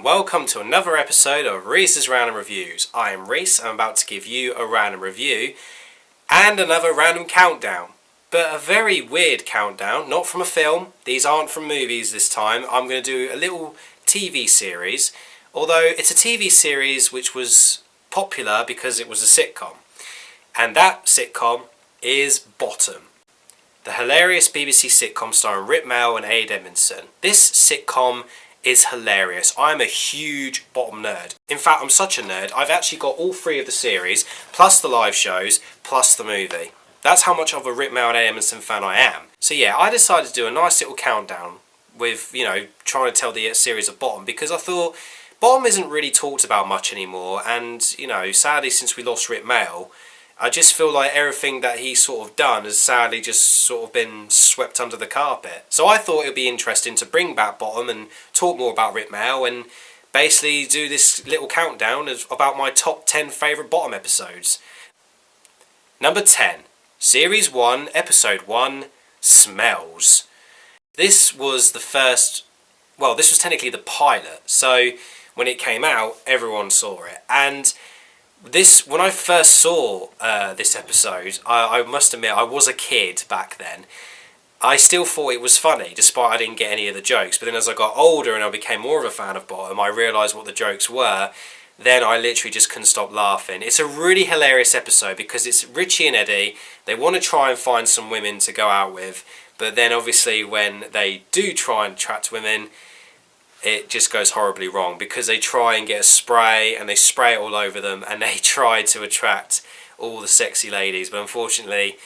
welcome to another episode of Reese's Random Reviews. I am Reese, I'm about to give you a random review and another random countdown. But a very weird countdown, not from a film, these aren't from movies this time. I'm going to do a little TV series, although it's a TV series which was popular because it was a sitcom. And that sitcom is Bottom. The hilarious BBC sitcom starring Rik Mayall and Ade Edmondson. This sitcom is hilarious. I'm a huge Bottom nerd. In fact, I'm such a nerd, I've actually got all three of the series, plus the live shows, plus the movie. That's how much of a Rik Mayall and Ade Edmondson fan I am. So yeah, I decided to do a nice little countdown with, trying to tell the series of Bottom, because I thought Bottom isn't really talked about much anymore, and, sadly since we lost Rik Mayall, I just feel like everything that he's sort of done has sadly just sort of been swept under the carpet. So I thought it would be interesting to bring back Bottom and talk more about Rik Mayall and basically do this little countdown about my top 10 favourite Bottom episodes. Number 10. Series 1, Episode 1, Smells. This was the first, this was technically the pilot, so when it came out, everyone saw it. And when I first saw this episode, I must admit, I was a kid back then. I still thought it was funny, despite I didn't get any of the jokes. But then as I got older and I became more of a fan of Bottom, I realised what the jokes were. Then I literally just couldn't stop laughing. It's a really hilarious episode because it's Richie and Eddie. They want to try and find some women to go out with. But then obviously when they do try and attract women, it just goes horribly wrong because they try and get a spray and they spray it all over them and they try to attract all the sexy ladies, but unfortunately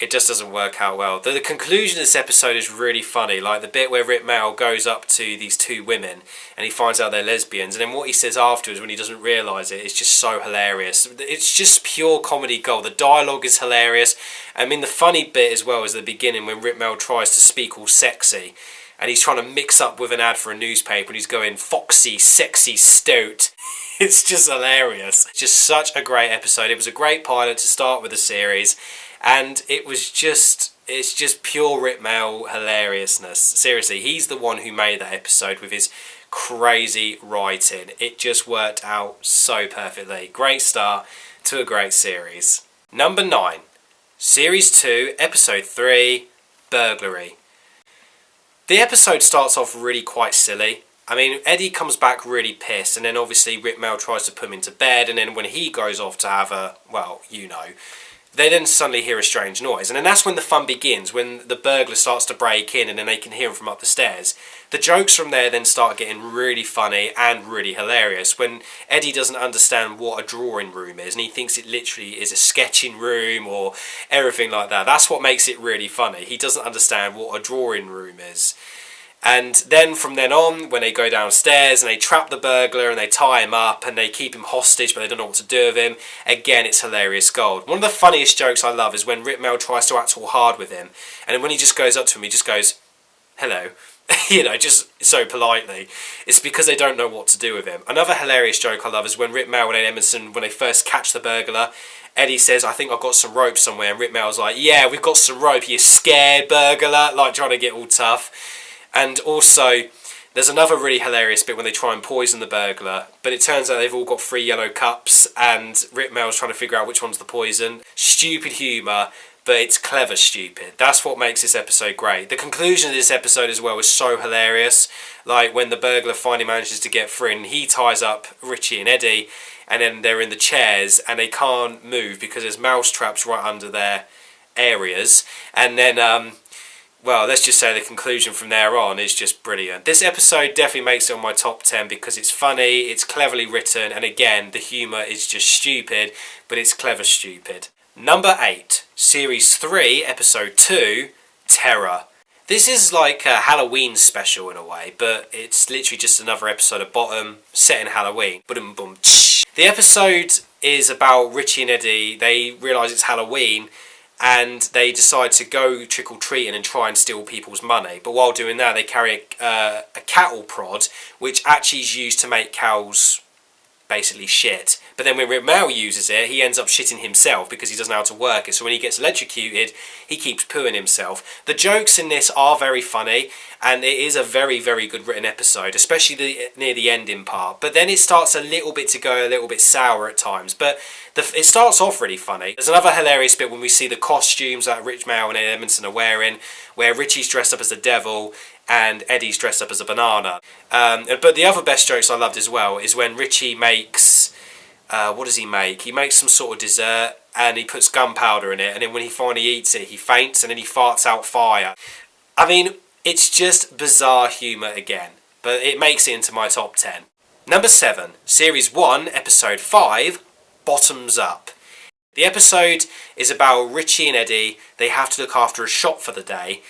it just doesn't work out well. The conclusion of this episode is really funny, like the bit where Rik Mayall goes up to these two women and he finds out they're lesbians, and then what he says afterwards when he doesn't realise it is just so hilarious. It's just pure comedy gold. The dialogue is hilarious. I mean, the funny bit as well is the beginning when Rik Mayall tries to speak all sexy and he's trying to mix up with an ad for a newspaper and he's going foxy, sexy, stout. It's just hilarious. Just such a great episode. It was a great pilot to start with the series, and it's just pure Rik Mayall hilariousness. Seriously, he's the one who made that episode with his crazy writing. It just worked out so perfectly. Great start to a great series. Number 9. Series 2, Episode 3, Burglary. The episode starts off really quite silly. I mean, Eddie comes back really pissed, and then obviously Rik Mayall tries to put him into bed, and then when he goes off to have they then suddenly hear a strange noise. And then that's when the fun begins, when the burglar starts to break in and then they can hear him from up the stairs. The jokes from there then start getting really funny and really hilarious. When Eddie doesn't understand what a drawing room is and he thinks it literally is a sketching room or everything like that. That's what makes it really funny. He doesn't understand what a drawing room is. And then from then on, when they go downstairs and they trap the burglar and they tie him up and they keep him hostage but they don't know what to do with him, again it's hilarious gold. One of the funniest jokes I love is when Rik Mayall tries to act all hard with him, and then when he just goes up to him, he just goes, hello, just so politely. It's because they don't know what to do with him. Another hilarious joke I love is when Rik Mayall and Ade Edmondson, when they first catch the burglar, Eddie says, I think I've got some rope somewhere, and Rik Mayall's like, yeah, we've got some rope, you scared burglar, like trying to get all tough. And also, there's another really hilarious bit when they try and poison the burglar, but it turns out they've all got 3 yellow cups, and Rik Mayall's trying to figure out which one's the poison. Stupid humour, but it's clever stupid. That's what makes this episode great. The conclusion of this episode as well is so hilarious, like when the burglar finally manages to get free and he ties up Richie and Eddie, and then they're in the chairs and they can't move because there's mouse traps right under their areas, and then let's just say the conclusion from there on is just brilliant. This episode definitely makes it on my top 10 because it's funny, it's cleverly written, and again, the humour is just stupid, but it's clever stupid. Number 8, Series 3, Episode 2, Terror. This is like a Halloween special in a way, but it's literally just another episode of Bottom set in Halloween. Boom, boom, tsh. The episode is about Richie and Eddie. They realise it's Halloween, and they decide to go trick-or-treating and try and steal people's money. But while doing that, they carry a cattle prod, which actually is used to make cows basically shit. But then when Rip Mail uses it, he ends up shitting himself because he doesn't know how to work it. So when he gets electrocuted, he keeps pooing himself. The jokes in this are very funny, and it is a very, very good written episode, especially near the ending part. But then it starts a little bit to go a little bit sour at times. But it starts off really funny. There's another hilarious bit when we see the costumes that Rich Mail and Ed Edmondson are wearing, where Richie's dressed up as the devil and Eddie's dressed up as a banana. But the other best jokes I loved as well is when Richie makes... what does he make? He makes some sort of dessert and he puts gunpowder in it, and then when he finally eats it, he faints and then he farts out fire. I mean, it's just bizarre humour again, but it makes it into my top 10. Number 7, Series 1, Episode 5, Bottoms Up. The episode is about Richie and Eddie. They have to look after a shop for the day,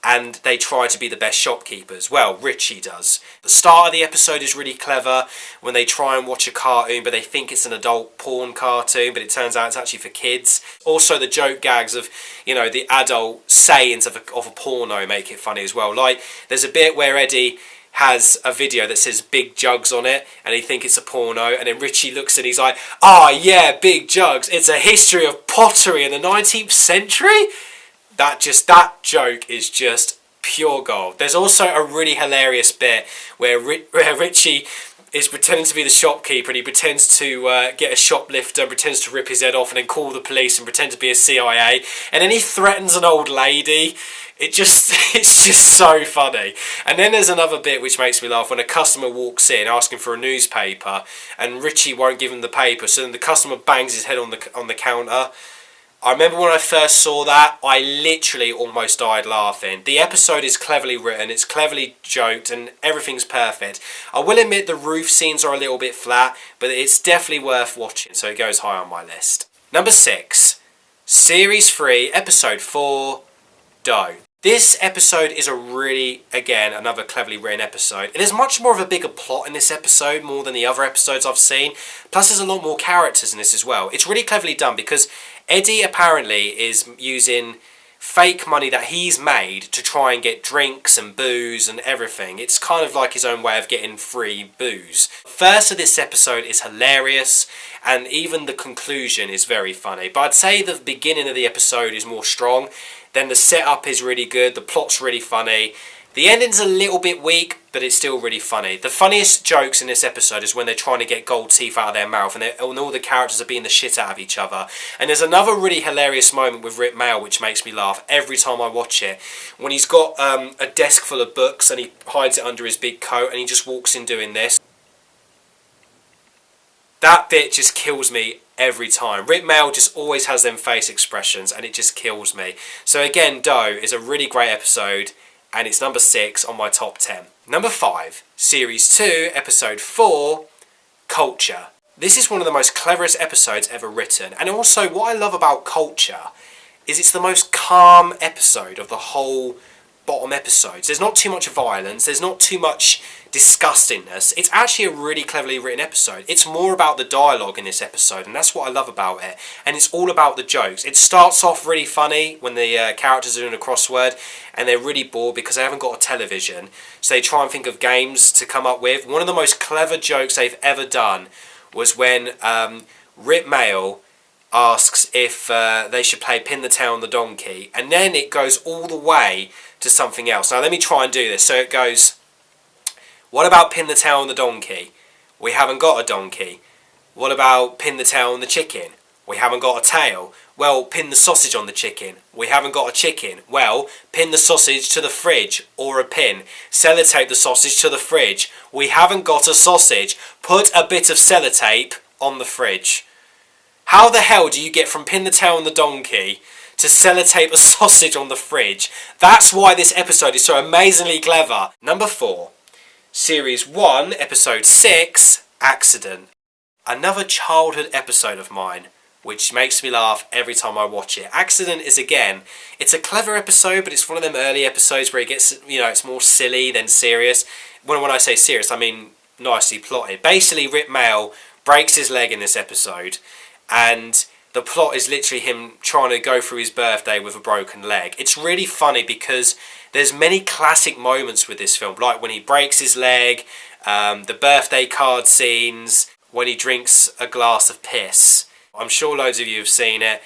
and they try to be the best shopkeepers. Well, Richie does. The start of the episode is really clever when they try and watch a cartoon, but they think it's an adult porn cartoon, but it turns out it's actually for kids. Also, the joke gags of, the adult sayings of a porno make it funny as well. Like, there's a bit where Eddie has a video that says big jugs on it, and he thinks it's a porno, and then Richie looks and he's like, yeah, big jugs. It's a history of pottery in the 19th century? That joke is just pure gold. There's also a really hilarious bit where Richie is pretending to be the shopkeeper, and he pretends to get a shoplifter, pretends to rip his head off and then call the police and pretend to be a CIA, and then he threatens an old lady. It's just so funny. And then there's another bit which makes me laugh when a customer walks in asking for a newspaper and Richie won't give him the paper, so then the customer bangs his head on the counter. I remember when I first saw that, I literally almost died laughing. The episode is cleverly written, it's cleverly joked, and everything's perfect. I will admit the roof scenes are a little bit flat, but it's definitely worth watching, so it goes high on my list. Number 6, Series 3, Episode 4, Dough. This episode is another cleverly written episode. There's much more of a bigger plot in this episode, more than the other episodes I've seen. Plus there's a lot more characters in this as well. It's really cleverly done because Eddie apparently is using fake money that he's made to try and get drinks and booze and everything. It's kind of like his own way of getting free booze. First of this episode is hilarious, and even the conclusion is very funny. But I'd say the beginning of the episode is more strong. Then the setup is really good, the plot's really funny. The ending's a little bit weak, but it's still really funny. The funniest jokes in this episode is when they're trying to get gold teeth out of their mouth and all the characters are beating the shit out of each other. And there's another really hilarious moment with Rip Mail which makes me laugh every time I watch it. When he's got a desk full of books and he hides it under his big coat and he just walks in doing this. That bit just kills me every time. Rip Mail just always has them face expressions and it just kills me. So again, Dough is a really great episode and it's number 6 on my top 10. Number 5, Series 2, Episode 4, Culture. This is one of the most cleverest episodes ever written, and also what I love about Culture is it's the most calm episode of the whole bottom episodes. There's not too much violence, there's not too much disgustingness. It's actually a really cleverly written episode. It's more about the dialogue in this episode, and that's what I love about it. And it's all about the jokes. It starts off really funny when the characters are doing a crossword and they're really bored because they haven't got a television, so they try and think of games to come up with. One of the most clever jokes they've ever done was when Rip Mail asks if they should play Pin the Tail on the Donkey, and then it goes all the way to something else. Now let me try and do this. So it goes, what about Pin the Tail on the Donkey? We haven't got a donkey. What about Pin the Tail on the Chicken? We haven't got a tail. Well, pin the sausage on the chicken. We haven't got a chicken. Well, pin the sausage to the fridge or a pin. Sellotape the sausage to the fridge. We haven't got a sausage. Put a bit of sellotape on the fridge. How the hell do you get from Pin the Tail on the Donkey to sellotape a sausage on the fridge? That's why this episode is so amazingly clever. Number 4, Series 1, Episode 6, Accident. Another childhood episode of mine, which makes me laugh every time I watch it. Accident is, again, it's a clever episode, but it's one of them early episodes where it gets, it's more silly than serious. When I say serious, I mean nicely plotted. Basically, Rip Mail breaks his leg in this episode, and the plot is literally him trying to go through his birthday with a broken leg. It's really funny because there's many classic moments with this film, like when he breaks his leg, the birthday card scenes, when he drinks a glass of piss. I'm sure loads of you have seen it.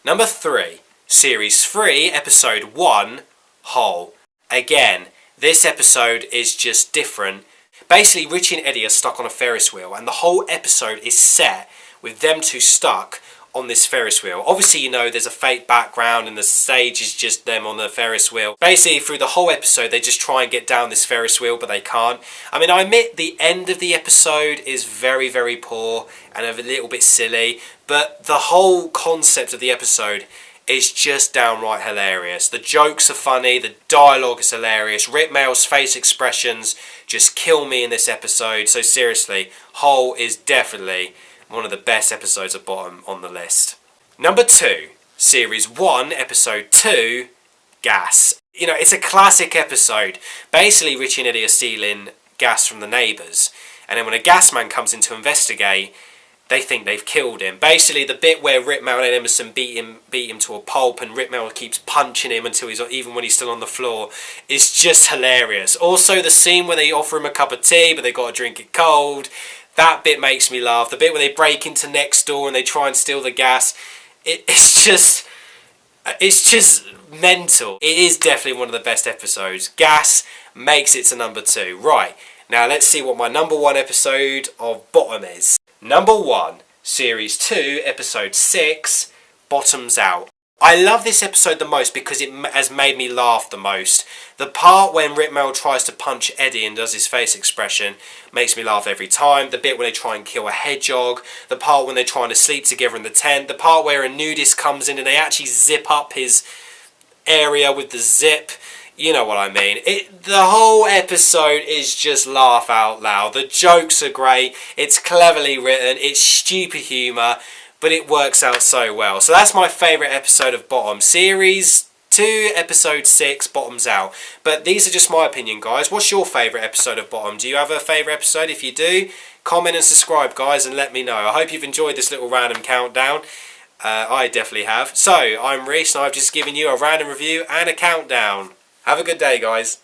Number 3, Series 3, Episode 1, Hole. Again, this episode is just different. Basically, Richie and Eddie are stuck on a Ferris wheel, and the whole episode is set with them two stuck on this Ferris wheel. Obviously, you know, there's a fake background and the stage is just them on the Ferris wheel. Basically, through the whole episode, they just try and get down this Ferris wheel, but they can't. I mean, I admit the end of the episode is very, very poor and a little bit silly, but the whole concept of the episode is just downright hilarious. The jokes are funny, the dialogue is hilarious, Rit Mayall's face expressions just kill me in this episode. So seriously, Hole is definitely one of the best episodes of Bottom on the list. Number 2, Series 1, Episode 2, Gas. You know, it's a classic episode. Basically, Richie and Eddie are stealing gas from the neighbours, and then when a gas man comes in to investigate, they think they've killed him. Basically, the bit where Rit Mayall and Emerson beat him to a pulp, and Rit Mayall keeps punching him until even when he's still on the floor, is just hilarious. Also, the scene where they offer him a cup of tea, but they got to drink it cold. That bit makes me laugh. The bit where they break into next door and they try and steal the gas, it's just mental. It is definitely one of the best episodes. Gas makes it to number 2. Right, now let's see what my number 1 episode of Bottom is. Number 1, Series 2, Episode 6, Bottoms Out. I love this episode the most because it has made me laugh the most. The part when Rit Mayall tries to punch Eddie and does his face expression makes me laugh every time. The bit where they try and kill a hedgehog. The part when they're trying to sleep together in the tent. The part where a nudist comes in and they actually zip up his area with the zip. You know what I mean. The whole episode is just laugh out loud. The jokes are great. It's cleverly written. It's stupid humour. But it works out so well. So that's my favourite episode of Bottom. Series 2, Episode 6, Bottoms Out. But these are just my opinion, guys. What's your favourite episode of Bottom? Do you have a favourite episode? If you do, comment and subscribe, guys, and let me know. I hope you've enjoyed this little random countdown. I definitely have. So, I'm Reese, and I've just given you a random review and a countdown. Have a good day, guys.